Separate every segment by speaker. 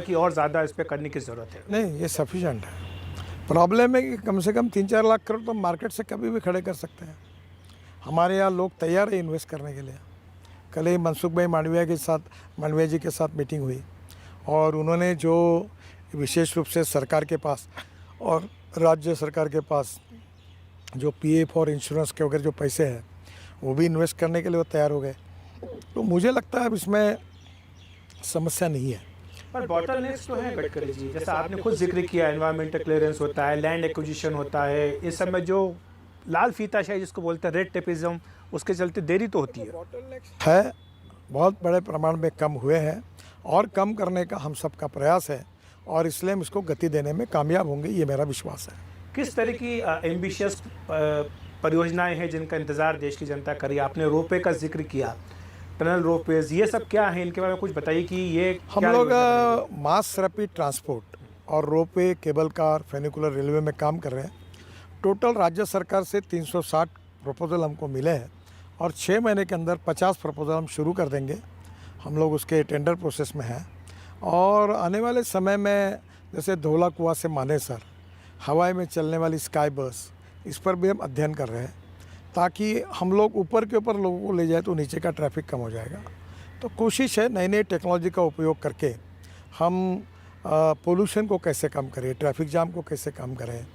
Speaker 1: कि और ज़्यादा इस पे करने की ज़रूरत है?
Speaker 2: नहीं, ये सफिशेंट है। प्रॉब्लम है कि कम से कम 3-4 लाख करोड़ तो मार्केट से कभी भी खड़े कर सकते हैं। हमारे यहाँ लोग तैयार है इन्वेस्ट करने के लिए। कल ही मनसुख भाई मांडविया जी के साथ मीटिंग हुई और उन्होंने जो विशेष रूप से सरकार के पास और राज्य सरकार के पास जो पीएफ और इंश्योरेंस के वगैरह जो पैसे हैं वो भी इन्वेस्ट करने के लिए वो तैयार हो गए। तो मुझे लगता है अब इसमें समस्या नहीं है।
Speaker 1: पर बॉटलनेक्स तो हैं गडकरी जी, जैसा आपने खुद जिक्र किया, एनवायरमेंटल क्लियरेंस होता है, लैंड एक्विजिशन होता है, इस सब में जो लाल फीताशाही जिसको बोलते हैं, रेड टेपिज्म, उसके चलते देरी तो होती
Speaker 2: है बहुत बड़े प्रमाण में कम हुए हैं और कम करने का हम सबका प्रयास है और इसलिए हम इसको गति देने में कामयाब होंगे, ये मेरा विश्वास है।
Speaker 1: किस तरह की एम्बिशियस परियोजनाएं हैं जिनका इंतज़ार देश की जनता कर रही है? आपने रोपवे का जिक्र किया, टनल रोपवेज, ये सब क्या है? इनके बारे में कुछ बताइए कि ये
Speaker 2: हम
Speaker 1: क्या
Speaker 2: लोग
Speaker 1: योजना बनेगी?
Speaker 2: मास रैपिड ट्रांसपोर्ट और रोपवे, केबल कार, फेनिकुलर रेलवे में काम कर रहे हैं। टोटल राज्य सरकार से 360 प्रपोजल हमको मिले हैं और 6 महीने के अंदर 50 प्रपोजल हम शुरू कर देंगे। हम लोग उसके टेंडर प्रोसेस में हैं और आने वाले समय में जैसे धौला कुआं से मानेसर, हवाई में चलने वाली स्काई बस, इस पर भी हम अध्ययन कर रहे हैं ताकि हम लोग ऊपर के ऊपर लोगों को ले जाए तो नीचे का ट्रैफिक कम हो जाएगा। तो कोशिश है नई नई टेक्नोलॉजी का उपयोग करके हम पोल्यूशन को कैसे कम करें, ट्रैफिक जाम को कैसे कम करें।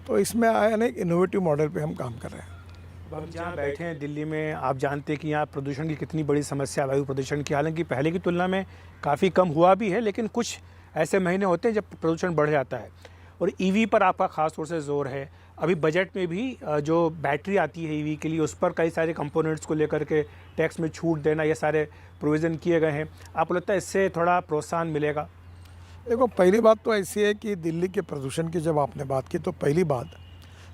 Speaker 2: तो इसमें अनेक इनोवेटिव मॉडल पे हम काम कर रहे हैं।
Speaker 1: अब हम जहाँ बैठे हैं दिल्ली में, आप जानते हैं कि यहाँ प्रदूषण की कितनी बड़ी समस्या है, वायु प्रदूषण की। हालांकि पहले की तुलना में काफ़ी कम हुआ भी है, लेकिन कुछ ऐसे महीने होते हैं जब प्रदूषण बढ़ जाता है। और ईवी पर आपका खास तौर से जोर है। अभी बजट में भी जो बैटरी आती है ईवी के लिए, उस पर कई सारे कंपोनेंट्स को लेकर के टैक्स में छूट देना, ये सारे प्रोविज़न किए गए हैं। आपको लगता है इससे थोड़ा प्रोत्साहन मिलेगा?
Speaker 2: देखो, पहली बात तो ऐसी है कि दिल्ली के प्रदूषण की जब आपने बात की तो पहली बात,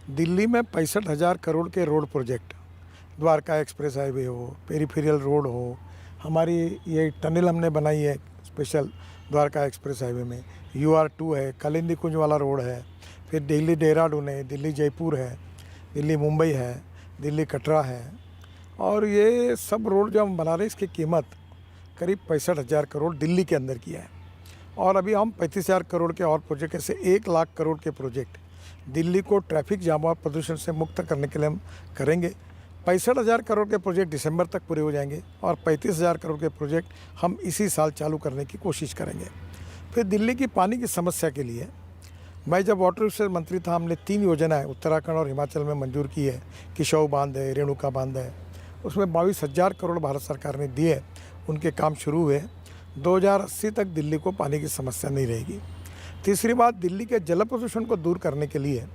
Speaker 2: दिल्ली में 65,000 करोड़ के road project, Dwarka express highway हो, पेरीफेरियल रोड हो, हमारी ये टनल हमने बनाई है स्पेशल द्वारका एक्सप्रेस हाईवे में, UR2 है, कलिंदी कुंज वाला रोड है, फिर दिल्ली देहरादून है, दिल्ली जयपुर है, दिल्ली मुंबई है, दिल्ली कटरा है। और ये सब रोड जो हम बना रहे हैं इसकी कीमत करीब 65,000 करोड़ दिल्ली के अंदर की है। और अभी हम 35,000 करोड़ के और प्रोजेक्ट, ऐसे 1 लाख करोड़ के प्रोजेक्ट दिल्ली को ट्रैफिक जाम और प्रदूषण से मुक्त करने के लिए हम करेंगे। 65,000 करोड़ के प्रोजेक्ट दिसंबर तक पूरे हो जाएंगे और 35,000 करोड़ के प्रोजेक्ट हम इसी साल चालू करने की कोशिश करेंगे। फिर दिल्ली की पानी की समस्या के लिए मैं जब वाटर रिसोर्स मंत्री था, हमने 3 योजनाएं उत्तराखंड और हिमाचल में मंजूर की है। किशोर बांध है, रेणुका बांध है, उसमें 22,000 करोड़ भारत सरकार ने दिए, उनके काम शुरू हुए। 2080 तक दिल्ली को पानी की समस्या नहीं रहेगी। तीसरी बात, दिल्ली के जल प्रदूषण को दूर करने के लिए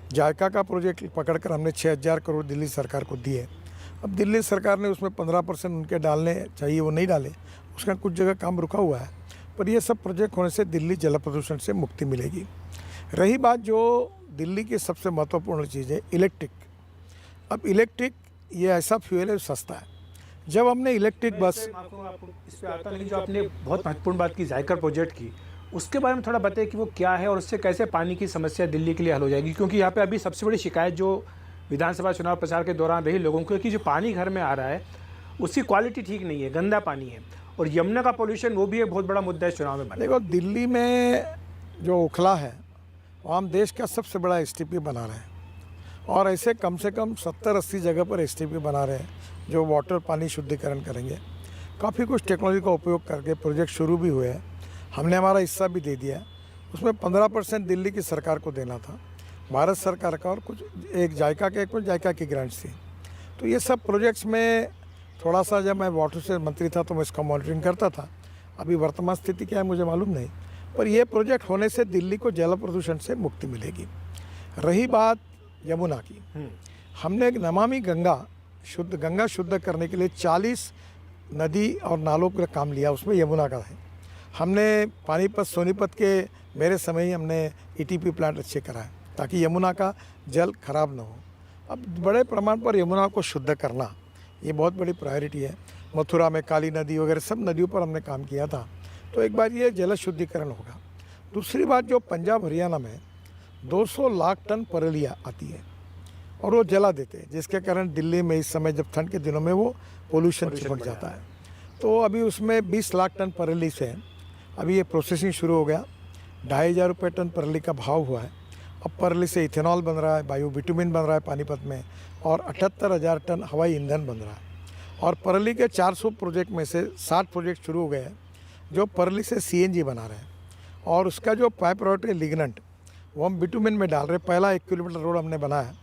Speaker 2: जायका का प्रोजेक्ट पकड़कर हमने 6,000 करोड़ दिल्ली सरकार को दिए। अब दिल्ली सरकार ने उसमें 15% उनके डालने चाहिए, वो नहीं डाले, उसका कुछ जगह काम रुका हुआ है। पर ये सब प्रोजेक्ट होने से दिल्ली जल प्रदूषण से मुक्ति मिलेगी। रही बात जो दिल्ली की सबसे महत्वपूर्ण चीज़ है, इलेक्ट्रिक। अब इलेक्ट्रिक ये ऐसा फ्यूल है सस्ता है। जब हमने इलेक्ट्रिक बस,
Speaker 1: आपको इस पे आता, लेकिन जो आपने बहुत महत्वपूर्ण बात की जायका प्रोजेक्ट की, उसके बारे में थोड़ा बताइए कि वो क्या है और उससे कैसे पानी की समस्या दिल्ली के लिए हल हो जाएगी? क्योंकि यहाँ पे अभी सबसे बड़ी शिकायत जो विधानसभा चुनाव प्रचार के दौरान रही लोगों को, कि जो पानी घर में आ रहा है उसकी क्वालिटी ठीक नहीं है, गंदा पानी है। और यमुना का पोल्यूशन, वो भी एक बहुत बड़ा मुद्दा इस चुनाव में बना।
Speaker 2: देखो, दिल्ली में जो ओखला है वो हम देश का सबसे बड़ा STP बना रहे हैं और ऐसे कम से कम 70-80 जगह पर STP बना रहे हैं जो वाटर पानी शुद्धिकरण करेंगे। काफ़ी कुछ टेक्नोलॉजी का उपयोग करके प्रोजेक्ट शुरू भी हुए हैं। हमने हमारा हिस्सा भी दे दिया। उसमें 15% दिल्ली की सरकार को देना था, भारत सरकार का, और कुछ एक जायका की ग्रांट्स थी। तो ये सब प्रोजेक्ट्स में थोड़ा सा, जब मैं वाटर से मंत्री था तो मैं इसका मॉनिटरिंग करता था। अभी वर्तमान स्थिति क्या है मुझे मालूम नहीं, पर यह प्रोजेक्ट होने से दिल्ली को जल प्रदूषण से मुक्ति मिलेगी। रही बात यमुना की, हमने एक नमामि गंगा शुद्ध करने के लिए 40 नदी और नालों का काम लिया, उसमें यमुना का है। हमने पानीपत सोनीपत के मेरे समय ही हमने ETP प्लांट अच्छे कराए ताकि यमुना का जल खराब ना हो। अब बड़े प्रमाण पर यमुना को शुद्ध करना ये बहुत बड़ी प्रायोरिटी है। मथुरा में काली नदी वगैरह सब नदियों पर हमने काम किया था, तो एक बार ये जल शुद्धिकरण होगा। दूसरी बात, जो पंजाब हरियाणा में 200 लाख टन परेलियाँ आती है और वो जला देते हैं, जिसके कारण दिल्ली में इस समय जब ठंड के दिनों में वो पोल्यूशन चिपक जाता है। तो अभी उसमें 20 लाख टन परेली से अभी ये प्रोसेसिंग शुरू हो गया, 2,500 रुपये टन परली का भाव हुआ है। अब परली से इथेनॉल बन रहा है, बायो बिटुमिन बन रहा है पानीपत में, और 78,000 टन हवाई ईंधन बन रहा है। और परली के 400 प्रोजेक्ट में से 60 प्रोजेक्ट शुरू हो गए हैं जो परली से CNG बना रहे हैं। और उसका जो पाइप प्रोडक्ट है लिग्नेंट, वो हम बिटुमिन में डाल रहे हैं। पहला 1 किलोमीटर रोड हमने बनाया,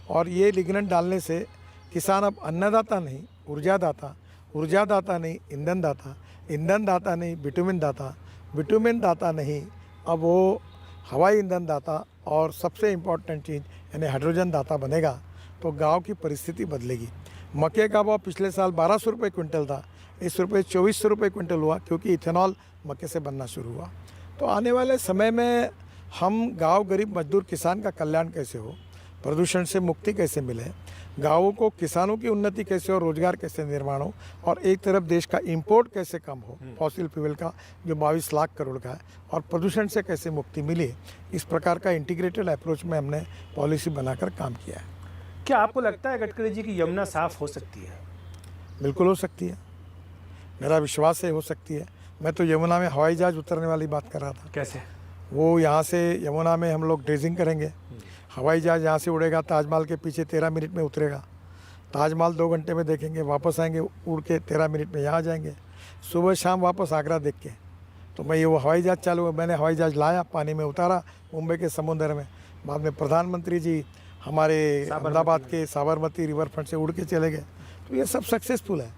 Speaker 2: और ये लिग्नेंट डालने से किसान अब अन्नदाता नहीं ऊर्जादाता, ऊर्जादाता नहीं ईंधन दाता, ईंधन दाता नहीं बिटुमिन दाता, बिटुमिन दाता नहीं अब वो हवाई ईंधन दाता, और सबसे इम्पोर्टेंट चीज़ यानी हाइड्रोजन दाता बनेगा। तो गांव की परिस्थिति बदलेगी। मक्के का भाव पिछले साल 1,200 रुपये क्विंटल था, इस रुपये 2,400 रुपये क्विंटल हुआ, क्योंकि इथेनॉल मक्के से बनना शुरू हुआ। तो आने वाले समय में हम गांव गरीब मजदूर किसान का कल्याण कैसे हो, प्रदूषण से मुक्ति कैसे मिले, गाँवों को किसानों की उन्नति कैसे हो, रोजगार कैसे निर्माण हो, और एक तरफ देश का इंपोर्ट कैसे कम हो फॉसिल फ्यूल का जो 22 लाख करोड़ का है, और प्रदूषण से कैसे मुक्ति मिले, इस प्रकार का इंटीग्रेटेड अप्रोच में हमने पॉलिसी बनाकर काम किया है।
Speaker 1: क्या आपको लगता है गडकरी जी की यमुना साफ हो सकती है?
Speaker 2: बिल्कुल हो सकती है, मेरा विश्वास है हो सकती है। मैं तो यमुना में हवाई जहाज उतरने वाली बात कर रहा था।
Speaker 1: कैसे?
Speaker 2: वो यहाँ से यमुना में हम लोग ड्रेजिंग करेंगे, हवाई जहाज यहाँ से उड़ेगा, ताजमहल के पीछे 13 मिनट में उतरेगा, ताजमहल 2 घंटे में देखेंगे, वापस आएंगे उड़ के 13 मिनट में यहाँ जाएंगे, सुबह शाम वापस आगरा देख के। तो मैं ये वो हवाई जहाज चालू हुआ, मैंने हवाई जहाज लाया, पानी में उतारा मुंबई के समुद्र में, बाद में प्रधानमंत्री जी हमारे अहमदाबाद के साबरमती रिवर फ्रंट से उड़ के चले गए। तो ये सब सक्सेसफुल है,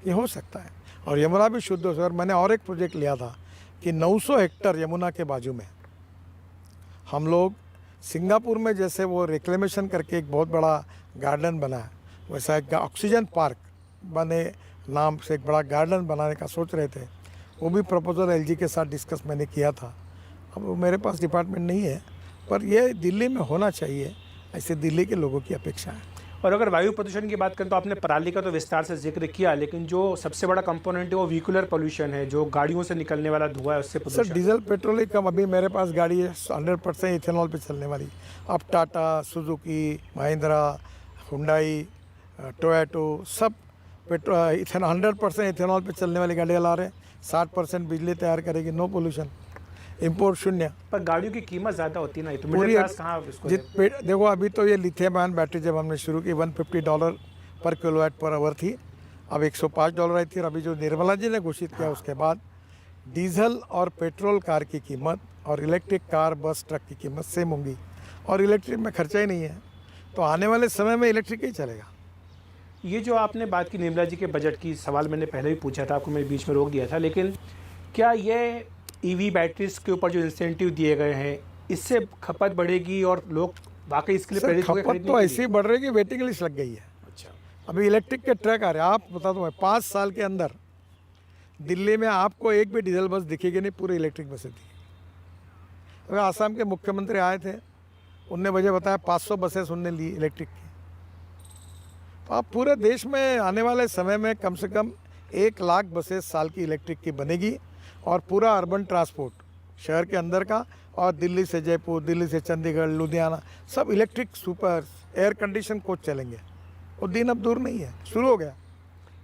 Speaker 2: ये हो सकता है। और यमुना भी शुद्ध हो। और मैंने और एक प्रोजेक्ट लिया था कि 900 हेक्टर यमुना के बाजू में हम लोग सिंगापुर में जैसे वो रिक्लेमेशन करके एक बहुत बड़ा गार्डन बना है, वैसा एक ऑक्सीजन पार्क बने नाम से एक बड़ा गार्डन बनाने का सोच रहे थे। वो भी प्रपोजल LG के साथ डिस्कस मैंने किया था। अब वो मेरे पास डिपार्टमेंट नहीं है, पर ये दिल्ली में होना चाहिए, ऐसे दिल्ली के लोगों की अपेक्षा है।
Speaker 1: और अगर वायु प्रदूषण की बात करें तो आपने पराली का तो विस्तार से जिक्र किया, लेकिन जो सबसे बड़ा कंपोनेंट है वो व्हीकुलर पोल्यूशन है, जो गाड़ियों से निकलने वाला धुआं है उससे
Speaker 2: सर
Speaker 1: प्रदूषण।
Speaker 2: डीजल पेट्रोल ही कम। अभी मेरे पास गाड़ी है 100% इथेनॉल पे चलने वाली। अब Tata, Suzuki, Mahindra, Hyundai, Toyota सब 100% इथेनॉल पे चलने वाली गाड़ियाँ ला रहे हैं। 60% बिजली तैयार करेगी, नो पोल्यूशन, इंपोर्ट शून्य।
Speaker 1: पर गाड़ियों की कीमत ज़्यादा होती ना, तो
Speaker 2: पूरी
Speaker 1: मिडिल क्लास कहाँ इसको
Speaker 2: देखो अभी तो ये लिथियम आयन बैटरी जब हमने शुरू की $150 पर किलोवाट पर आवर थी, अब $105 आई थी। और अभी जो निर्मला जी ने घोषित किया उसके बाद डीजल और पेट्रोल कार की कीमत और इलेक्ट्रिक कार बस ट्रक की कीमत सेम होंगी, और इलेक्ट्रिक में खर्चा ही नहीं है। तो आने वाले समय में इलेक्ट्रिक ही चलेगा।
Speaker 1: ये जो आपने बात की निर्मला जी के बजट की, सवाल मैंने पहले भी पूछा था आपको, मैं बीच में रोक दिया था, लेकिन क्या ये EV बैटरीज के ऊपर जो इंसेंटिव दिए गए हैं इससे खपत बढ़ेगी और लोग वाकई इसके लिए प्रेरित होंगे
Speaker 2: खपत
Speaker 1: खरीदने
Speaker 2: तो
Speaker 1: के लिए?
Speaker 2: ऐसी बढ़ रही है कि वेटिंग लिस्ट लग गई है।
Speaker 1: अच्छा,
Speaker 2: अभी इलेक्ट्रिक के ट्रक आ रहे हैं। आप बता दो, 5 साल के अंदर दिल्ली में आपको एक भी डीजल बस दिखेगी नहीं, पूरी इलेक्ट्रिक बसें दिखेगी। अगर आसाम के मुख्यमंत्री आए थे, उनने मुझे बताया 500 बसें उनने ली इलेक्ट्रिक की। तो आप पूरे देश में आने वाले समय में कम से कम 1 लाख बसें साल की इलेक्ट्रिक की बनेगी, और पूरा अर्बन ट्रांसपोर्ट शहर के अंदर का, और दिल्ली से जयपुर, दिल्ली से चंडीगढ़, लुधियाना सब electric super air condition coach चलेंगे। वो दिन अब दूर नहीं है, शुरू हो गया।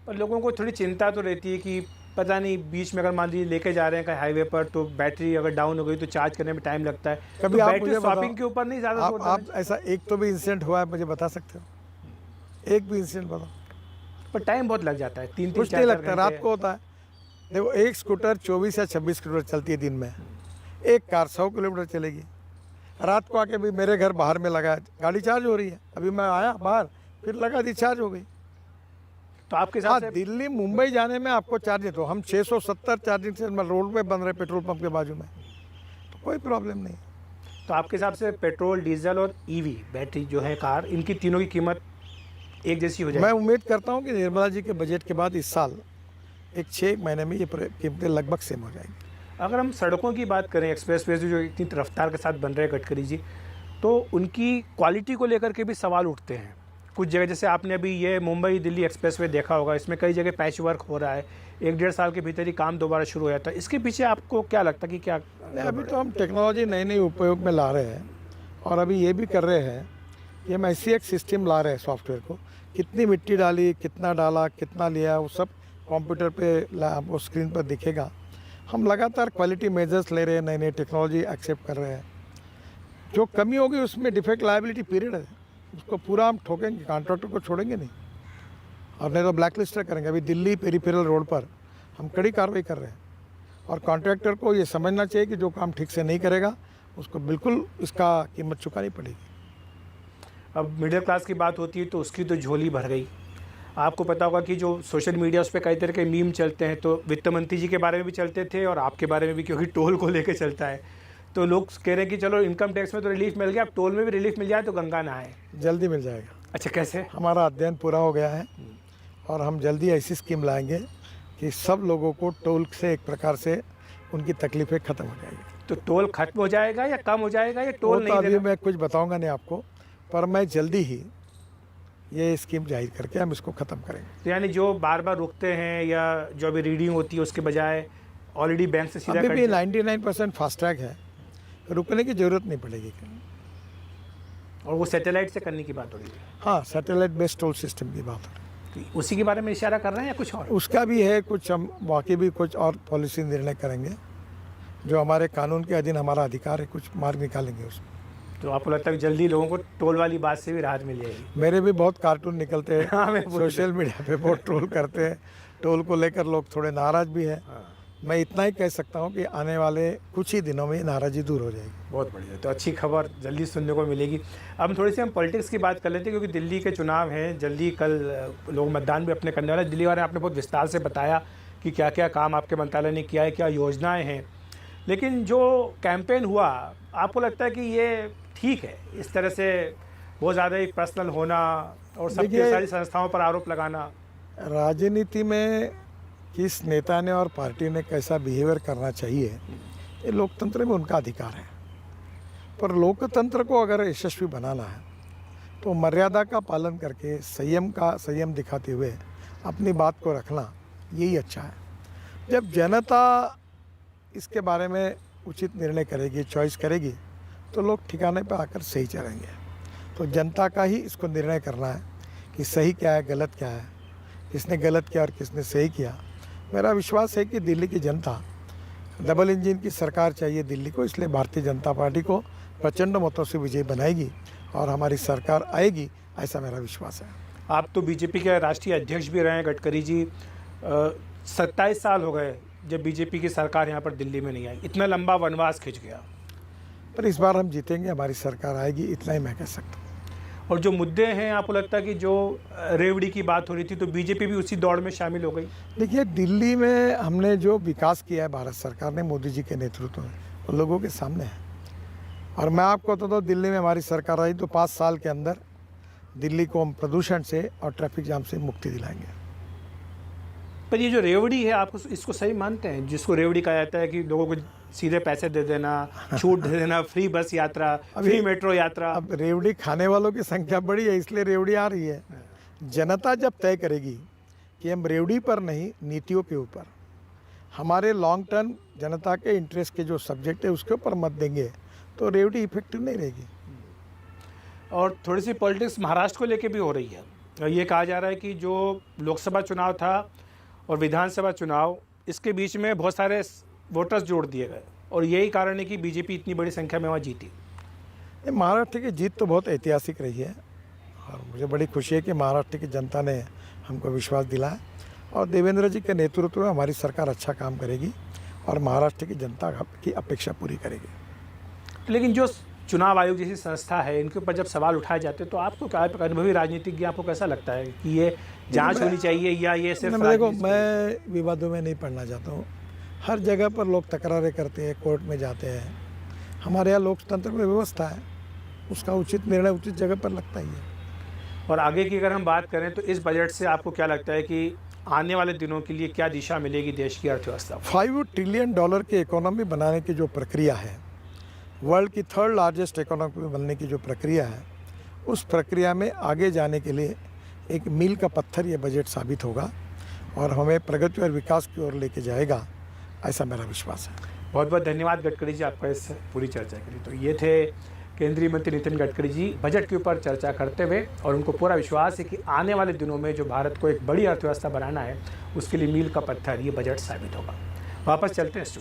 Speaker 1: पर लोगों को थोड़ी चिंता तो रहती है कि पता नहीं बीच में अगर मान लीजिए लेके जा रहे हैं कहीं हाईवे पर, तो बैटरी अगर डाउन हो गई तो चार्ज करने में टाइम लगता है।
Speaker 2: कभी
Speaker 1: तो
Speaker 2: आप
Speaker 1: बैटरी
Speaker 2: मुझे
Speaker 1: स्वैपिंग
Speaker 2: बताओ,
Speaker 1: के ऊपर नहीं ज़्यादा जोर
Speaker 2: आप
Speaker 1: देना
Speaker 2: ऐसा एक तो भी इंसिडेंट हुआ है मुझे बता सकते हो? एक भी इंसिडेंट बताओ।
Speaker 1: चाहिए। पर टाइम बहुत लग जाता है, 3-3
Speaker 2: कुछ नहीं लगता, रात को होता है। देखो एक स्कूटर 24 या 26 किलोमीटर चलती है दिन में, एक कार 100 किलोमीटर चलेगी। रात को आके भी मेरे घर बाहर में लगा है, गाड़ी चार्ज हो रही है। अभी मैं आया बाहर, फिर लगा दी, चार्ज हो गई।
Speaker 1: तो आपके
Speaker 2: हाँ,
Speaker 1: हिसाब से
Speaker 2: दिल्ली मुंबई जाने में आपको चार्ज तो हम 670 चार्जिंग स्टेशन रोड पे बन रहे पेट्रोल पंप के बाजू में, तो कोई प्रॉब्लम नहीं।
Speaker 1: तो आपके हिसाब से पेट्रोल, डीजल और EV बैटरी जो है कार, इनकी तीनों की कीमत एक जैसी हो
Speaker 2: मैं
Speaker 1: जाएगी?
Speaker 2: उम्मीद करता हूँ कि निर्मला जी के बजट के बाद इस साल एक 6 महीने में ये कीमतें लगभग सेम हो जाएंगी।
Speaker 1: अगर हम सड़कों की बात करें, एक्सप्रेसवे जो इतनी रफ्तार के साथ बन रहे हैं गडकरी जी, तो उनकी क्वालिटी को लेकर के भी सवाल उठते हैं। कुछ जगह जैसे आपने अभी ये मुंबई दिल्ली एक्सप्रेसवे देखा होगा, इसमें कई जगह पैच वर्क हो रहा है, 1-1.5 साल के भीतर ही काम दोबारा शुरू हो जाता है। इसके पीछे आपको क्या लगता है कि क्या?
Speaker 2: अभी तो हम टेक्नोलॉजी नई नई उपयोग में ला रहे हैं, और अभी ये भी कर रहे हैं कि हम ऐसी एक सिस्टम ला रहे हैं सॉफ्टवेयर को, कितनी मिट्टी डाली, कितना डाला, कितना लिया, वो सब कंप्यूटर पे वो स्क्रीन पर दिखेगा। हम लगातार क्वालिटी मेजर्स ले रहे हैं, नई नई टेक्नोलॉजी एक्सेप्ट कर रहे हैं। जो कमी होगी उसमें डिफेक्ट लायबिलिटी पीरियड है, उसको पूरा हम ठोकेंगे, कॉन्ट्रैक्टर को छोड़ेंगे नहीं, और नहीं तो ब्लैक लिस्ट करेंगे। अभी दिल्ली पेरिफेरल रोड पर हम कड़ी कार्रवाई कर रहे हैं, और कॉन्ट्रैक्टर को ये समझना चाहिए कि जो काम ठीक से नहीं करेगा उसको बिल्कुल इसका कीमत चुकानी पड़ेगी।
Speaker 1: अब मिडिल क्लास की बात होती है तो उसकी तो झोली भर गई। आपको पता होगा कि जो सोशल मीडिया उस पर कई तरह के मीम चलते हैं, तो वित्त मंत्री जी के बारे में भी चलते थे और आपके बारे में भी, क्योंकि टोल को लेकर चलता है। तो लोग कह रहे हैं कि चलो इनकम टैक्स में तो रिलीफ मिल गया, अब टोल में भी रिलीफ मिल जाए तो गंगा नहाए।
Speaker 2: जल्दी मिल जाएगा।
Speaker 1: अच्छा, कैसे?
Speaker 2: हमारा अध्ययन पूरा हो गया है और हम जल्दी ऐसी स्कीम लाएंगे कि सब लोगों को टोल से एक प्रकार से उनकी तकलीफें खत्म हो जाएगी।
Speaker 1: तो टोल खत्म हो जाएगा या कम हो जाएगा या टोल
Speaker 2: वो तो
Speaker 1: नहीं
Speaker 2: अभी
Speaker 1: देना?
Speaker 2: मैं कुछ बताऊंगा नहीं आपको, पर मैं जल्दी ही ये स्कीम जाहिर करके हम इसको ख़त्म करेंगे।
Speaker 1: तो यानी जो बार बार रुकते हैं या जो अभी रीडिंग होती है उसके बजाय ऑलरेडी बैंक से सीधा
Speaker 2: अभी
Speaker 1: कट
Speaker 2: भी
Speaker 1: जाए।
Speaker 2: 99% फास्टैग है, रुकने की ज़रूरत नहीं पड़ेगी।
Speaker 1: और वो सैटेलाइट से करने की बात हो रही है,
Speaker 2: हाँ, सैटेलाइट बेस्ड टोल सिस्टम की बात है।
Speaker 1: तो उसी के बारे में इशारा कर रहे हैं या कुछ और?
Speaker 2: उसका भी है कुछ, हम वाकई भी कुछ और पॉलिसी निर्णय करेंगे जो हमारे कानून के अधीन हमारा अधिकार है, कुछ मार्ग निकालेंगे उसमें।
Speaker 1: तो आपको लगता है कि जल्दी लोगों को टोल वाली बात से भी राहत मिल जाएगी?
Speaker 2: मेरे भी बहुत कार्टून निकलते हैं,
Speaker 1: हाँ, मैं बोल
Speaker 2: सोशल मीडिया पे बहुत ट्रोल करते हैं, टोल को लेकर लोग थोड़े नाराज़ भी है। मैं इतना ही कह सकता हूँ कि आने वाले कुछ ही दिनों में नाराज़गी दूर हो जाएगी।
Speaker 1: बहुत बढ़िया, तो अच्छी खबर जल्दी सुनने को मिलेगी। अब थोड़ी सी हम पॉलिटिक्स की बात कर लेते हैं, क्योंकि दिल्ली के चुनाव हैं जल्दी, कल लोग मतदान भी अपने करने वाले। दिल्ली वाले आपने बहुत विस्तार से बताया कि क्या क्या काम आपके मंत्रालय ने किया है, क्या योजनाएँ हैं। लेकिन जो कैंपेन हुआ, आपको लगता है कि ये ठीक है इस तरह से बहुत ज़्यादा एक पर्सनल होना और सबकी सारी संस्थाओं पर आरोप लगाना?
Speaker 2: राजनीति में किस नेता ने और पार्टी ने कैसा बिहेवियर करना चाहिए, ये लोकतंत्र में उनका अधिकार है। पर लोकतंत्र को अगर यशस्वी बनाना है तो मर्यादा का पालन करके संयम दिखाते हुए अपनी बात को रखना यही अच्छा है। जब जनता इसके बारे में उचित निर्णय करेगी, चॉइस करेगी, तो लोग ठिकाने पर आकर सही चलेंगे। तो जनता का ही इसको निर्णय करना है कि सही क्या है, गलत क्या है, किसने गलत किया और किसने सही किया। मेरा विश्वास है कि दिल्ली की जनता, डबल इंजन की सरकार चाहिए दिल्ली को, इसलिए भारतीय जनता पार्टी को प्रचंड मतों से विजयी बनाएगी और हमारी सरकार आएगी, ऐसा मेरा विश्वास है।
Speaker 1: आप तो बीजेपी के राष्ट्रीय अध्यक्ष भी रहे हैं गडकरी जी। 27 साल हो गए जब बीजेपी की सरकार यहाँ पर दिल्ली में नहीं आई, इतना लंबा वनवास खिंच गया।
Speaker 2: पर इस बार हम जीतेंगे, हमारी सरकार आएगी, इतना ही मैं कह सकता हूँ।
Speaker 1: और जो मुद्दे हैं, आपको लगता है कि जो रेवड़ी की बात हो रही थी तो बीजेपी भी उसी दौड़ में शामिल हो गई?
Speaker 2: देखिए, दिल्ली में हमने जो विकास किया है भारत सरकार ने मोदी जी के नेतृत्व में, वो लोगों के सामने है। और मैं आपको बता दूँ, दिल्ली में हमारी सरकार आई तो 5 साल के अंदर दिल्ली को हम प्रदूषण से और ट्रैफिक जाम से मुक्ति दिलाएंगे।
Speaker 1: पर ये जो रेवड़ी है, आप इसको सही मानते हैं? जिसको रेवड़ी कहा जाता है कि लोगों को सीधे पैसे दे देना, छूट दे देना, फ्री बस यात्रा, फ्री मेट्रो यात्रा।
Speaker 2: अब रेवड़ी खाने वालों की संख्या बढ़ी है, इसलिए रेवड़ी आ रही है। जनता जब तय करेगी कि हम रेवड़ी पर नहीं, नीतियों के ऊपर, हमारे लॉन्ग टर्म जनता के इंटरेस्ट के जो सब्जेक्ट है उसके ऊपर मत देंगे, तो रेवड़ी इफेक्टिव नहीं रहेगी।
Speaker 1: और थोड़ी सी पॉलिटिक्स महाराष्ट्र को लेके भी हो रही है। ये कहा जा रहा है कि जो लोकसभा चुनाव था और विधानसभा चुनाव, इसके बीच में बहुत सारे वोटर्स जोड़ दिए गए और यही कारण है कि बीजेपी इतनी बड़ी संख्या में वहाँ जीती।
Speaker 2: महाराष्ट्र की जीत तो बहुत ऐतिहासिक रही है और मुझे बड़ी खुशी है कि महाराष्ट्र की जनता ने हमको विश्वास दिलाया और देवेंद्र जी के नेतृत्व में हमारी सरकार अच्छा काम करेगी और महाराष्ट्र की जनता की अपेक्षा पूरी करेगी।
Speaker 1: लेकिन जो चुनाव आयोग जैसी संस्था है, इनके ऊपर जब सवाल उठाए जाते हैं तो आपको क्या, अनुभवी राजनीतिज्ञ, आपको कैसा लगता है कि ये जांच होनी चाहिए या ये सिर्फ?
Speaker 2: देखो, मैं विवादों में नहीं पढ़ना चाहता हूँ। हर जगह पर लोग तकरारें करते हैं, कोर्ट में जाते हैं। हमारे यहाँ लोकतंत्र में व्यवस्था है, उसका उचित निर्णय उचित जगह पर लगता ही है।
Speaker 1: और आगे की अगर हम बात करें तो इस बजट से आपको क्या लगता है कि आने वाले दिनों के लिए क्या दिशा मिलेगी देश की अर्थव्यवस्था?
Speaker 2: $5 ट्रिलियन की इकोनॉमी बनाने की जो प्रक्रिया है, वर्ल्ड की 3rd लार्जेस्ट इकोनॉमी बनने की जो प्रक्रिया है, उस प्रक्रिया में आगे जाने के लिए एक मील का पत्थर ये बजट साबित होगा और हमें प्रगति और विकास की ओर लेके जाएगा, ऐसा मेरा विश्वास है।
Speaker 1: बहुत बहुत धन्यवाद गडकरी जी आपका इस पूरी चर्चा के लिए। तो ये थे केंद्रीय मंत्री नितिन गडकरी जी बजट के ऊपर चर्चा करते हुए, और उनको पूरा विश्वास है कि आने वाले दिनों में जो भारत को एक बड़ी अर्थव्यवस्था बनाना है उसके लिए मील का पत्थर ये बजट साबित होगा। वापस चलते हैं।